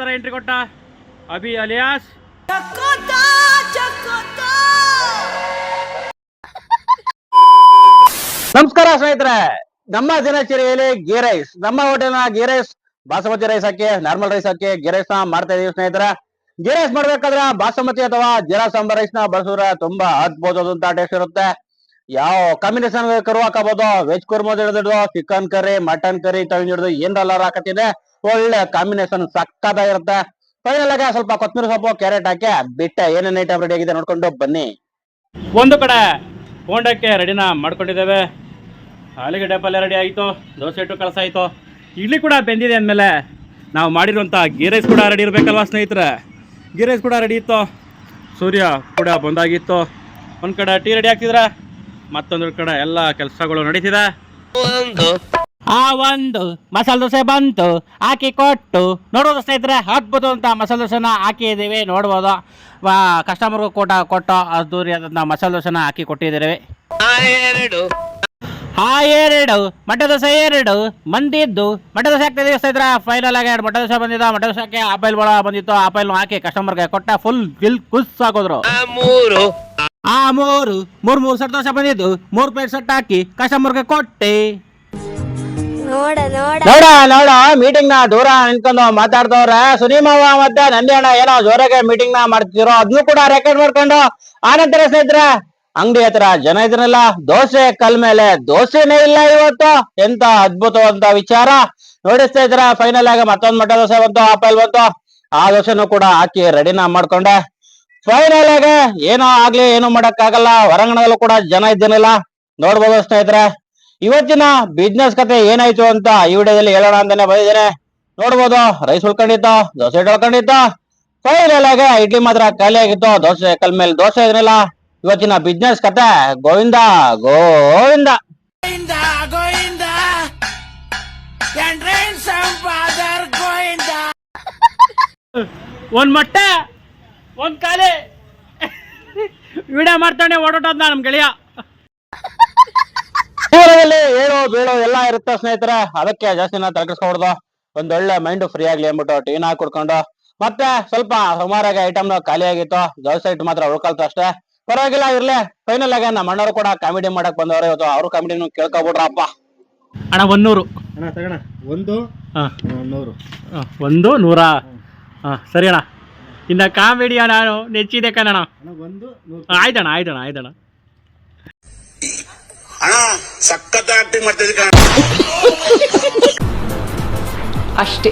Entry ಕೊಟ್ಟ Abhi alias ನಮಸ್ಕಾರ ಸ್ನೇಹಿತರೆ, ನಮ್ಮ ದಿನಚರಿಯಲ್ಲಿ ಗೀ ರೈಸ್, ನಮ್ಮ ಹೋಟೆಲ್ನ ಗೀ ರೈಸ್ ಬಾಸುಮತಿ ರೈಸ್ ಹಾಕಿ ನಾರ್ಮಲ್ ರೈಸ್ ಹಾಕಿ ಗೀ ರೈಸ್ ನ ಮಾಡ್ತಾ ಇದೀವಿ ಸ್ನೇಹಿತರೆ. ಗೀ ರೈಸ್ ಮಾಡ್ಬೇಕಾದ್ರೆ ಬಾಸುಮತಿ ಅಥವಾ ಜೀರಾ ಸಾಂಬಾರ್ ರೈಸ್ ನ ಬಳಸಿದ್ರೆ ತುಂಬಾ ಅದ್ಭುತವಾದಂತ ಟೇಸ್ಟ್ ಇರುತ್ತೆ. ಯಾವ ಕಾಂಬಿನೇಷನ್ ಕರು ಹಾಕಬಹುದು, ವೆಜ್ ಕುರ್ಮಾ ಹಿಡಿದು ಚಿಕನ್ ಕರಿ, ಮಟನ್ ಕರಿ ತಗೊಂಡ್ ಹಿಡಿದು ಏನೆಲ್ಲ ಹಾಕತ್ತಿದೆ, ಒಳ್ಳೆ ಕಾಂಬಿನೇಷನ್ ಸಕ್ಕತ್ತಾಗಿರುತ್ತೆ. ಫೈನಲ್ ಆಗಿ ಸ್ವಲ್ಪ ಕೊತ್ತಂಬರಿ ಸೊಪ್ಪು, ಕ್ಯಾರೆಟ್ ಹಾಕಿ ಬಿಟ್ಟೆ ಏನೇನ್ ಐಟಮ್ ರೆಡಿ ಆಗಿದೆ ನೋಡ್ಕೊಂಡು ಬನ್ನಿ. ಒಂದು ಕಡೆ ಬೋಂಡಕ್ಕೆ ರೆಡಿನ ಮಾಡ್ಕೊಂಡಿದ್ದೇವೆ. ಆಲೂಗಡ್ಡೆ ಪಲ್ಯ ರೆಡಿ ಆಯಿತು, ದೋಸೆ ಇಟ್ಟು ಕಳಸ ಆಯಿತು, ಇಡ್ಲಿ ಕೂಡ ಬೆಂದಿದೆ ಅಂದಮೇಲೆ ನಾವು ಮಾಡಿರುವಂಥ ಗೀ ರೈಸ್ ಕೂಡ ರೆಡಿ ಇರಬೇಕಲ್ವ ಸ್ನೇಹಿತರೆ. ಗೀ ರೈಸ್ ಕೂಡ ರೆಡಿ ಇತ್ತು, ಸೂರ್ಯ ಕೂಡ ಬಂದಾಗಿತ್ತು. ಒಂದು ಕಡೆ ಟೀ ರೆಡಿ ಆಗ್ತಿದ್ರೆ ಮತ್ತೊಂದು ಕಡೆ ಎಲ್ಲ ಕೆಲಸಗಳು ನಡೀತಿದೆ. ಒಂದು ಮಸಾಲೆ ದೋಸೆ ಬಂತು, ಹಾಕಿ ಕೊಟ್ಟು ನೋಡ್ಬೋದು ಸ್ನೇಹಿತರೆ. ಅದ್ಭುತವಂತ ಮಸಾಲೆ ದೋಸೆನ ಹಾಕಿದ್ದೀವಿ, ನೋಡ್ಬೋದು. ಕಸ್ಟಮರ್ಗೂ ಕೊಟ್ಟು ಅದ್ದೂರಿಯಾದಂಥ ಮಸಾಲೆ ದೋಸೆನ ಹಾಕಿ ಕೊಟ್ಟಿದ್ದೀವಿ. ಎರಡು ಮೊಟ್ಟೆ ದೋಸೆ, ಎರಡು ಮಂದಿದ್ದು ಮೊಟ್ಟೆ ದೋಸೆ ಹಾಕ್ತಿದ್ದೀವಿ ಸ್ನೇಹಿತರೆ. ಫೈನಲ್ ಆಗಿ 2 ಮೊಟ್ಟೆ ದೋಸೆ ಬಂದಿದ್ದು, ಮೊಟ್ಟೆ ದೋಸೆಗೆ ಆಪೈಲ್ ಒಳ ಬಂದಿತ್ತು, ಆಪೈಲ್ ಹಾಕಿ ಕಸ್ಟಮರ್ಗೆ ಕೊಟ್ಟ ಫುಲ್ ಬಿಲ್ ಕುಸ್ ಹಾಕೋದ್ರು. ಮೂರು ಸೆಟ್ ದೋಸೆ ಬಂದಿದ್ದು, 3 ಪ್ಲೇಟ್ ಸೆಟ್ ಹಾಕಿ ಕಸ್ಟಮರ್ಗೆ ಕೊಟ್ಟೆ. ನೋಡ ಮೀಟಿಂಗ್ ನ ದೂರ ನಿಂತ್ಕೊಂಡು ಮಾತಾಡ್ತವ್ರೆ ಸುನೀಮವ್ವ ಮತ್ತೆ ನಂದಿಯಣ್ಣ. ಏನೋ ಜೋರಾಗೆ ಮೀಟಿಂಗ್ ನ ಮಾಡ್ತಿರೋ, ಅದನ್ನು ಕೂಡ ರೆಕಾರ್ಡ್ ಮಾಡ್ಕೊಂಡು ಆನಂತರ ಸ್ನೇಹಿತರೆ ಅಂಗಡಿ ಹತ್ರ ಜನ ಇದ್ರಲ್ಲ, ದೋಸೆ ಕಲ್ ಮೇಲೆ ದೋಸೆನೇ ಇಲ್ಲ ಇವತ್ತು. ಎಂತ ಅದ್ಭುತವಂತ ವಿಚಾರ ನೋಡಿ ಸ್ನೇಹಿತರೆ. ಫೈನಲ್ ಆಗಿ ಮತ್ತೊಂದು ಮೊಟ್ಟೆ ದೋಸೆ ಬಂತು, ಆಪಲ್ ಬಂತು, ಆ ದೋಸೆನೂ ಕೂಡ ಹಾಕಿ ರೆಡಿನ ಮಾಡ್ಕೊಂಡೆ. ಫೈನಲ್ ಆಗಿ ಏನೋ ಆಗ್ಲಿ, ಏನು ಮಾಡಕ್ ಆಗಲ್ಲ, ಹೊರಾಂಗಣದಲ್ಲೂ ಕೂಡ ಜನ ಇದ್ದೇನಿಲ್ಲ. ನೋಡ್ಬೋದು ಸ್ನೇಹಿತರೆ, ಇವತ್ತಿನ ಬಿಸ್ನೆಸ್ ಕತೆ ಏನಾಯ್ತು ಅಂತ ಈ ವಿಡಿಯೋದಲ್ಲಿ ಹೇಳೋಣ ಅಂತಾನೆ ಬಂದಿದ್ದೇನೆ. ನೋಡ್ಬೋದು, ರೈಸ್ ಉಳ್ಕೊಂಡಿತ್ತು, ದೋಸೆ ಉಳ್ಕೊಂಡಿತ್ತು. ಫೈನಲ್ ಆಗಿ ಇಡ್ಲಿ ಮಾತ್ರ ಖಾಲಿ ಆಗಿತ್ತು, ದೋಸೆ ಕಲ್ ಮೇಲೆ ದೋಸೆ ಇದ್ರಿಲ್ಲ. ಇವತ್ತಿನ ಬಿಸ್ನೆಸ್ ಕತೆ ಗೋವಿಂದ ಗೋವಿಂದ. ಒಂದ್ ಮೊಟ್ಟೆ ಒಂದ್ ಖಾಲಿ ವಿಡಿಯೋ ಮಾಡ್ತಾನೆ ಓಡೋಟದ ನಮ್ ಗೆಳೆಯ. ಜೀವನದಲ್ಲಿ ಏಳೋ ಬೀಳೋ ಎಲ್ಲ ಇರುತ್ತೆ ಸ್ನೇಹಿತರೆ, ಅದಕ್ಕೆ ಜಾಸ್ತಿನ ತಲೆಕೆಡಿಸ್ಕೊಬಾರ್ದು. ಒಂದೊಳ್ಳೆ ಮೈಂಡ್ ಫ್ರೀ ಆಗ್ಲಿ ಅಂದ್ಬಿಟ್ಟು ಟೀನ ಕುಡ್ಕೊಂಡು ಮತ್ತೆ ಸ್ವಲ್ಪ ಸುಮಾರಾಗಿ ಐಟಮ್ ಖಾಲಿ ಆಗಿತ್ತು, ದೋಸೆ ಇಟ್ಟು ಮಾತ್ರ ಉಳ್ಕೊಳ್ತು ಅಷ್ಟೇ. ಪರವಾಗಿಲ್ಲ, ಇರ್ಲಿ. ಫೈನಲ್ ಆಗಿ ನಮ್ಮ ಅಣ್ಣವರು ಕೂಡ ಕಾಮಿಡಿ ಮಾಡಕ್ ಬಂದವ್ರೆ ಇವತ್ತು. ಅವ್ರು ಕಾಮಿಡಿನೂ ಕೇಳ್ಕೊಬಿಡ್ರಪ್ಪ. ಅಣ್ಣ 100 ಅಣ್ಣ ತಗೋಣ, 100 100 ಸರಿ ಅಣ್ಣ. ಇನ್ನ ಕಾಮಿಡಿಯ ನಾನು ನೆಚ್ಚಿದೆ ಕಣಣ್ಣ. ಆಯ್ತಣ್ಣ ಆಯ್ತಣ್ಣ ಆಯ್ತಣ್ಣ. ಸಖತ್ ಆಕ್ಟಿಂಗ್ ಮಾಡ್ತಿದ್ದೆ ಅಷ್ಟೇ.